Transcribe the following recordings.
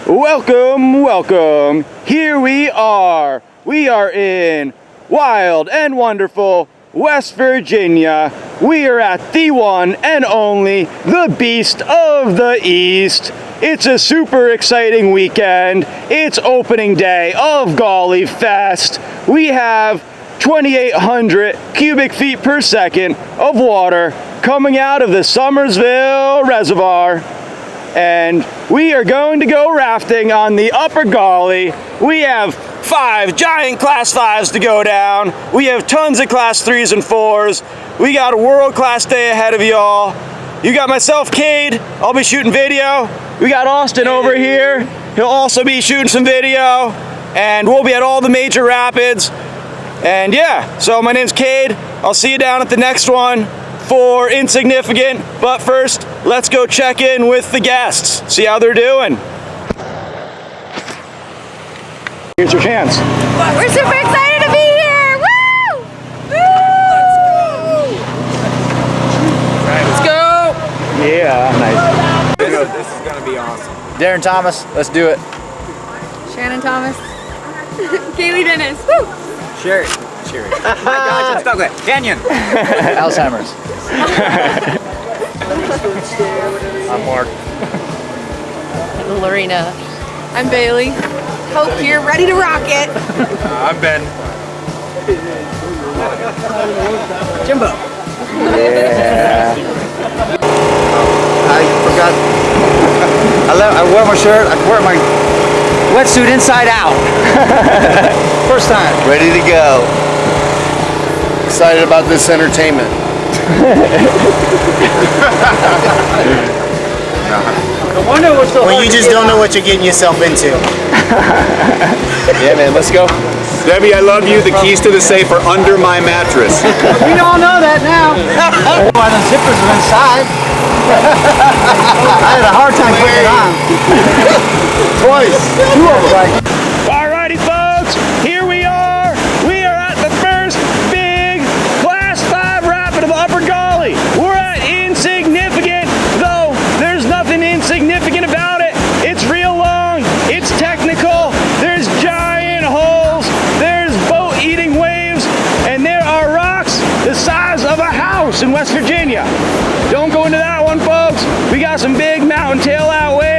Welcome, welcome. Here we are. We are in wild and wonderful West Virginia. We are at the one and only, the Beast of the East. It's a super exciting weekend. It's opening day of Gauley Fest. We have 2,800 cubic feet per second of water coming out of the Summersville Reservoir. And we are going to go rafting on the upper Gauley. We have 5 giant class 5s to go down. We have tons of class 3s and 4s. We got a world-class day ahead of y'all. You got myself, Cade. I'll be shooting video. We got Austin over here. He'll also be shooting some video. And we'll be at all the major rapids. And yeah, so my name's Cade. I'll see you down at the next one for Insignificant. But first, let's go check in with the guests, see how they're doing. Here's your chance. We're super excited to be here! Woo! Woo! Let's go! Yeah, nice. This is gonna be awesome. Darren Thomas, let's do it. Shannon Thomas. Gauley Dennis. Woo! Sherry. Sherry. Oh my gosh, I'm stuck with it. Canyon. Alzheimer's. I'm Mark. Lorena. I'm Bailey. Hope you're ready to rock it. I'm Ben. Jimbo. Yeah. I forgot. I wear my shirt. I wear my wetsuit inside out. First time. Ready to go. Excited about this entertainment. Well, you just don't know what you're getting yourself into. Yeah, man, let's go. Debbie, I love you. The keys to the safe are under my mattress. We all know that now. Why the zippers are inside. I had a hard time putting it on. Twice. 2 of them. Alrighty folks, here we are. We are at the first big class 5 rapid of Upper Gauley. We're at Insignificant, though there's nothing insignificant about it. It's real long, it's technical, there's giant holes, there's boat eating waves, and there are rocks the size of a house in West Virginia. Don't go into that one, folks. We got some big mountain tail out waves.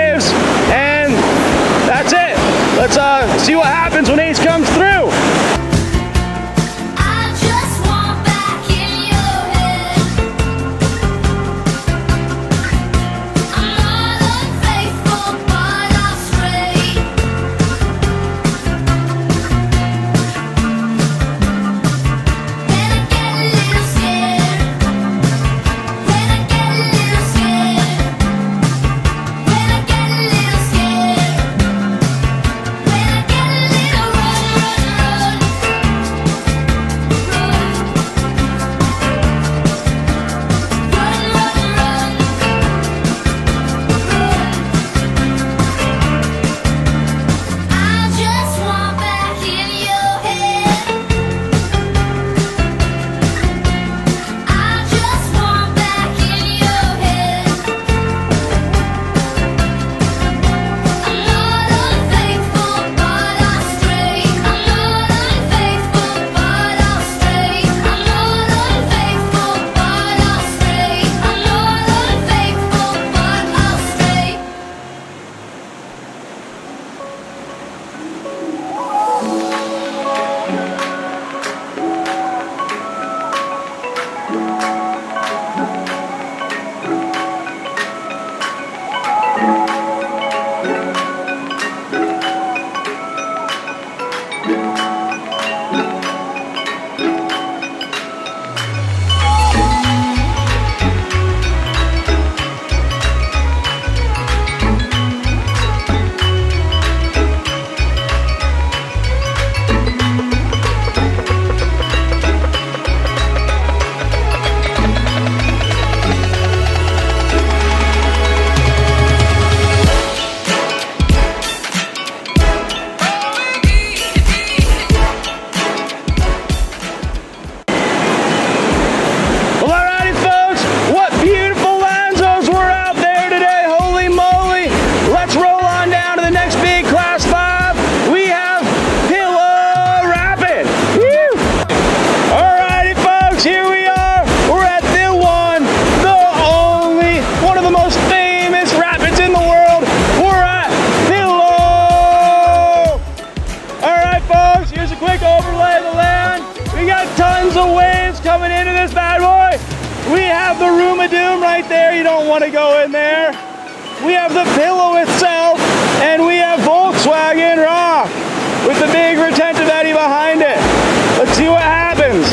quick overlay of the land. We got tons of waves coming into this bad boy. We have the Room of Doom right there. You don't want to go in there. We have the pillow itself, and we have Volkswagen Rock with the big retentive eddy behind it. Let's see what happens.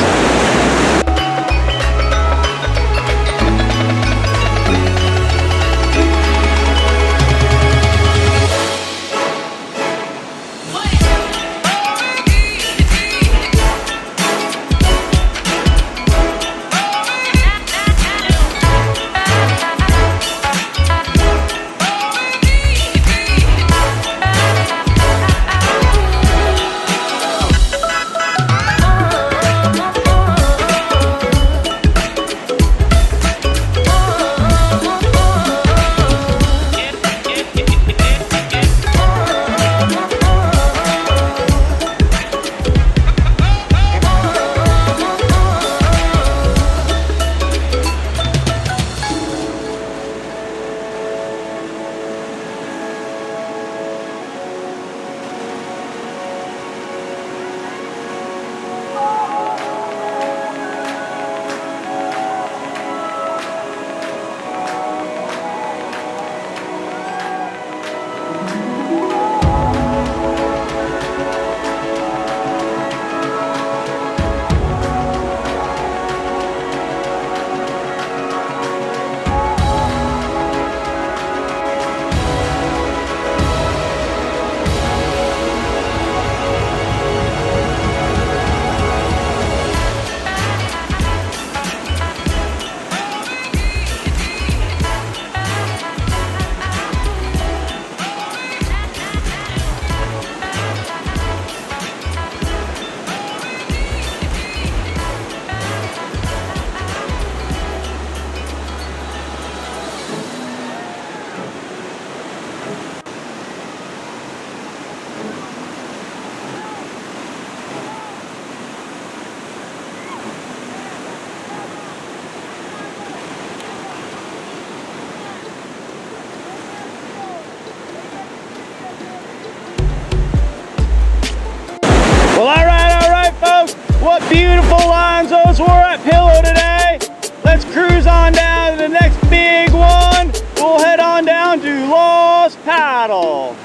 Well, all right, folks. What beautiful lines those were at Pillow today. Let's cruise on down to the next big one. We'll head on down to Lost Paddle.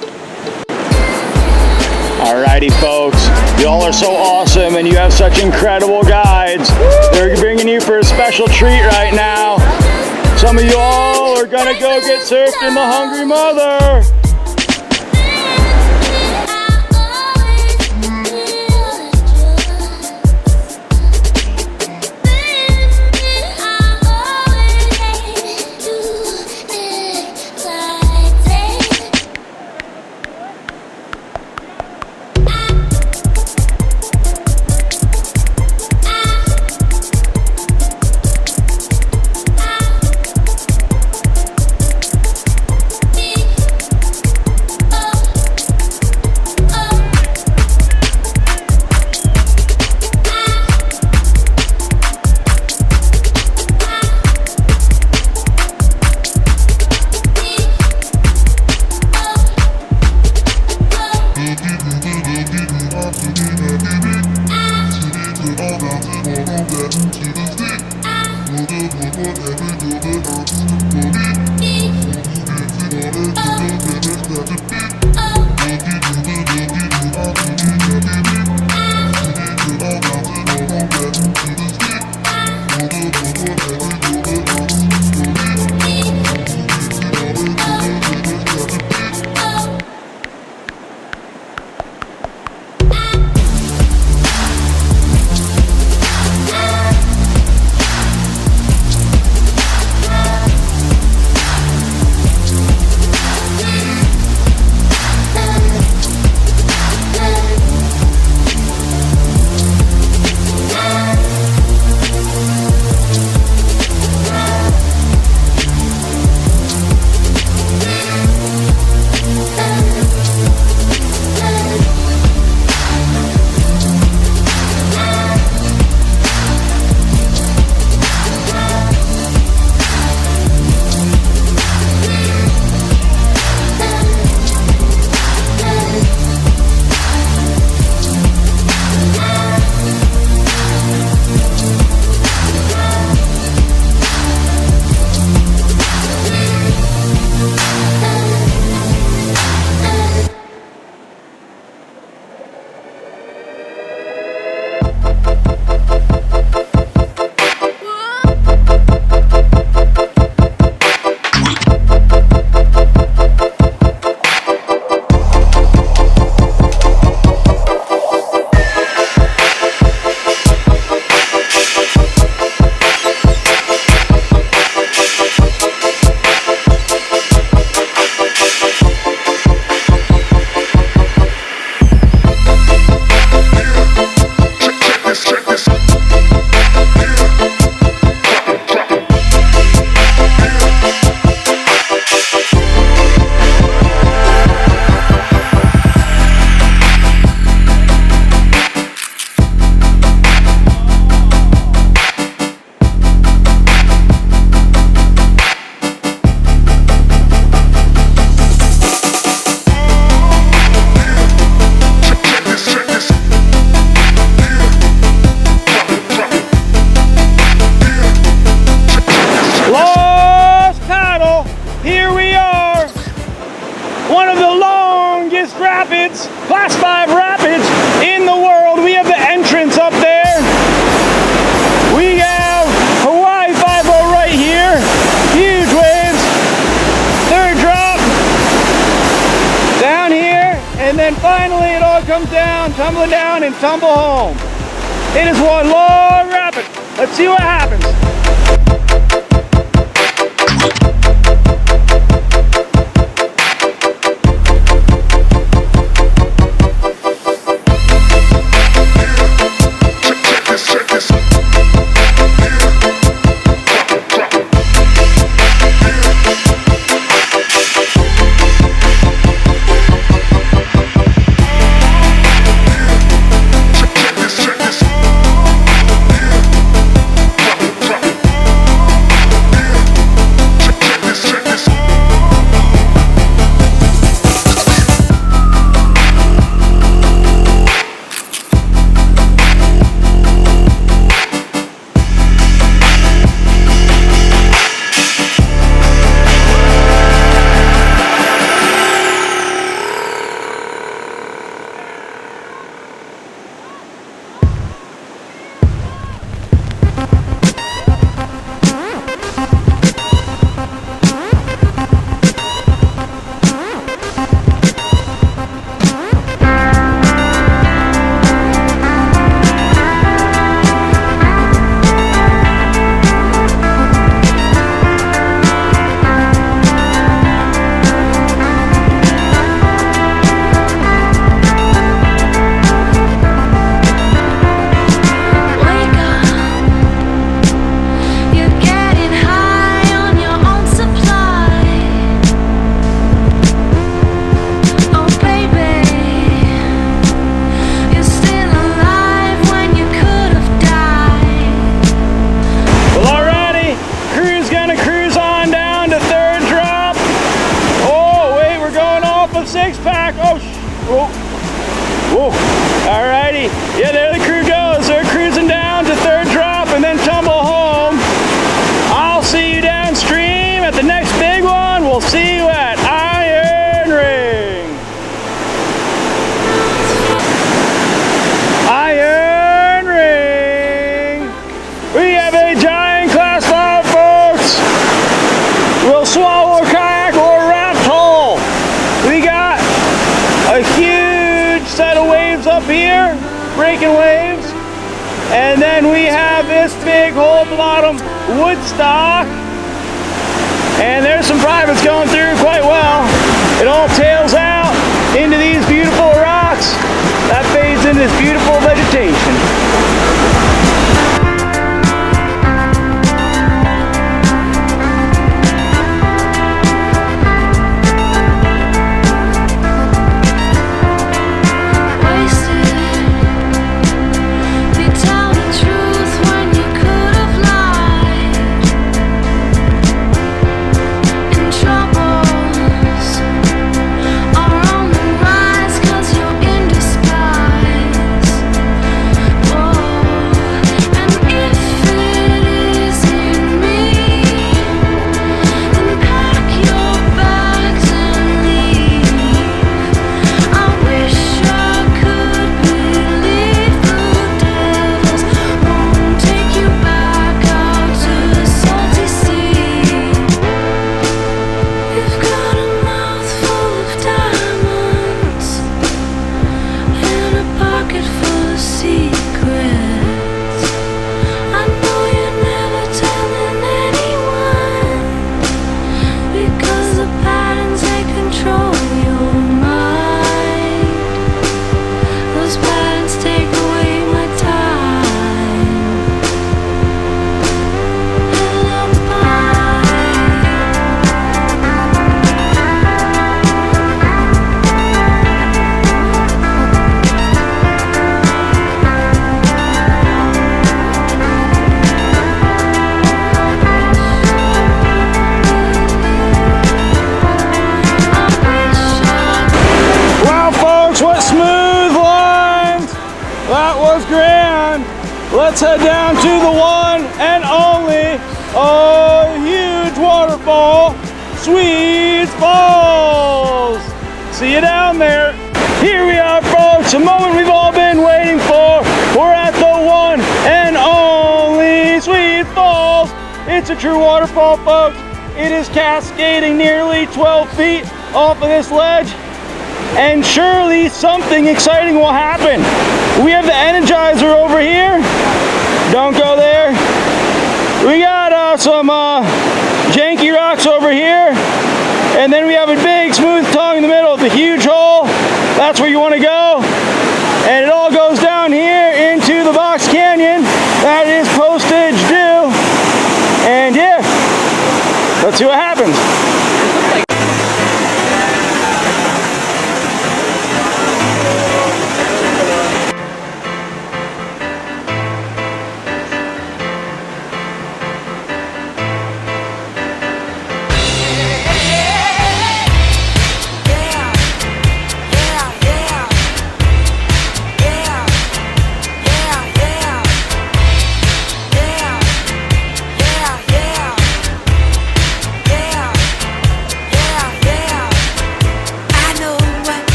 Alrighty, folks. Y'all are so awesome and you have such incredible guides. They're bringing you for a special treat right now. Some of you all are gonna go get surfed in the Hungry Mother. one of the longest rapids, class 5 rapids in the world. We have the entrance up there. We have Hawaii 5-0 right here. Huge waves. Third drop. Down here. And then finally it all comes down, tumbling down and tumble home. It is one long rapid. Let's see what happens. Whoa. Alrighty. Yeah, there the crew goes. They're cruising down to third drop and then tumble home. I'll see you downstream at the next big one. We'll see you at Iron Ring. Iron Ring. We have a giant class 5, folks. We'll swallow a kayak or a raft hole. We got a huge set of waves up here, breaking waves. And then we have this big hole at the bottom, Woodstock. And there's some privates going through quite well. It all tails out into these beautiful rocks. That fades into this beautiful vegetation. Let's head down to the one and only, huge waterfall, Sweet Falls. See you down there. Here we are, folks, a moment we've all been waiting for. We're at the one and only Sweet Falls. It's a true waterfall, folks. It is cascading nearly 12 feet off of this ledge, and surely something exciting will happen. We have the Energizer over here. Don't go there. We got some janky rocks over here, and then we have a big smooth tongue in the middle with a huge hole. That's where you want to go, and it all goes down here into the Box Canyon. That is postage due, and yeah, let's see what happens.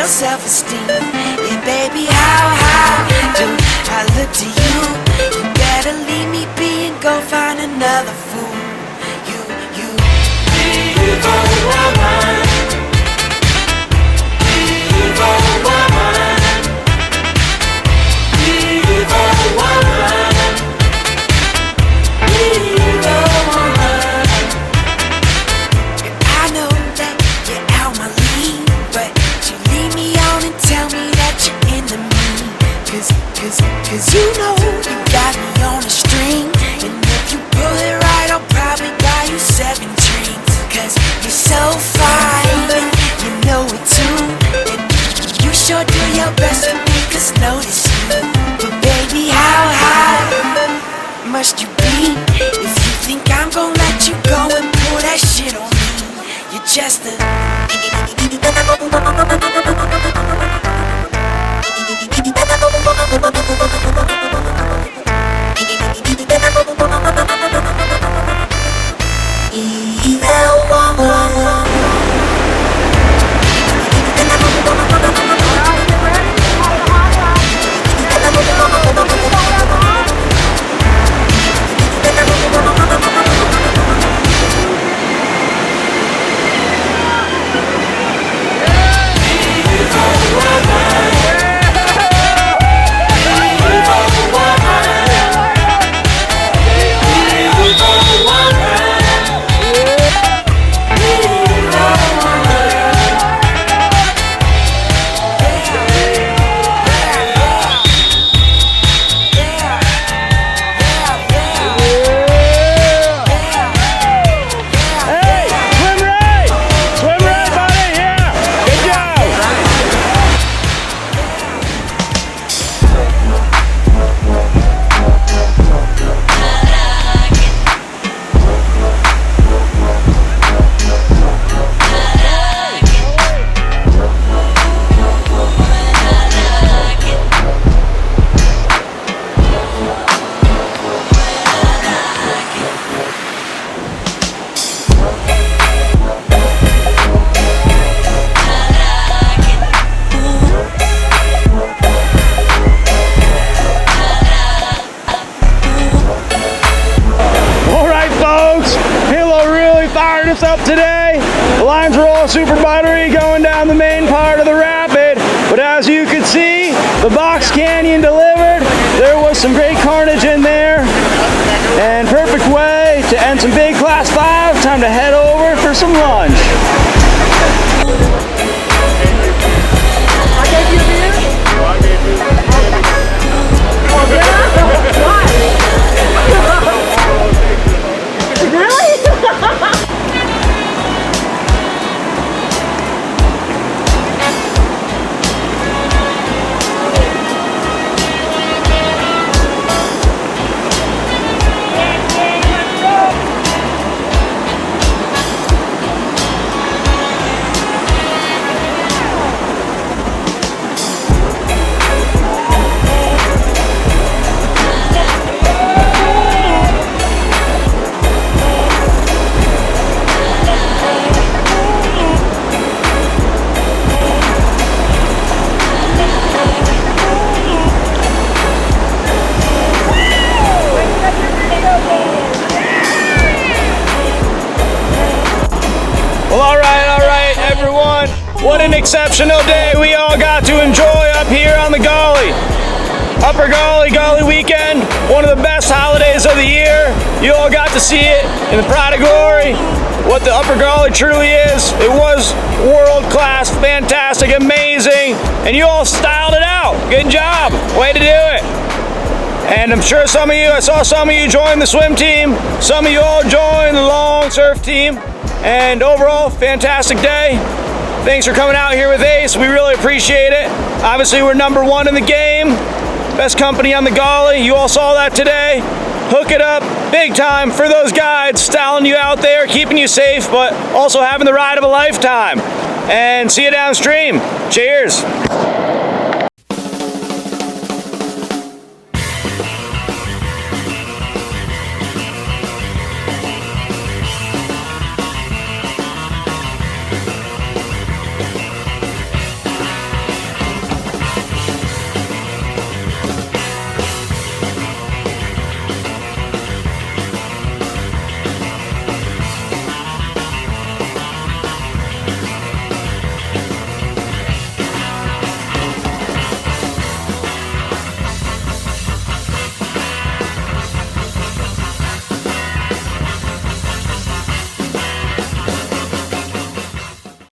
Self-esteem, yeah, baby, how do I look to you? You better leave me be and go find another fool. You evil woman, evil woman, evil woman, evil woman. I know that you're out my league, but you leave me on and tell me that you're into me. Cause you know you got me on a string, and if you pull it right, I'll probably buy you 7 drinks. Cause you're so fine, and you know it too, and you sure do your best to make us notice you. But baby, how high must you be if you think I'm gonna let you go and pull that shit on me? You're just a us up today. The lines were all super buttery going down the main part of the rapid, but as you could see, the Box Canyon delivered. There was some great carnage in there, and perfect way to end some big class 5. Time to head over for some lunch. What an exceptional day we all got to enjoy up here on the Gauley. Upper Gauley weekend, one of the best holidays of the year. You all got to see it in the pride of glory, what the Upper Gauley truly is. It was world class, fantastic, amazing, and you all styled it out. Good job, way to do it. And I'm sure some of you, I saw some of you join the swim team, some of you all joined the long surf team, and overall, fantastic day. Thanks for coming out here with Ace, we really appreciate it. Obviously we're #1 in the game, best company on the Gauley, you all saw that today. Hook it up big time for those guides, styling you out there, keeping you safe, but also having the ride of a lifetime. And see you downstream. Cheers.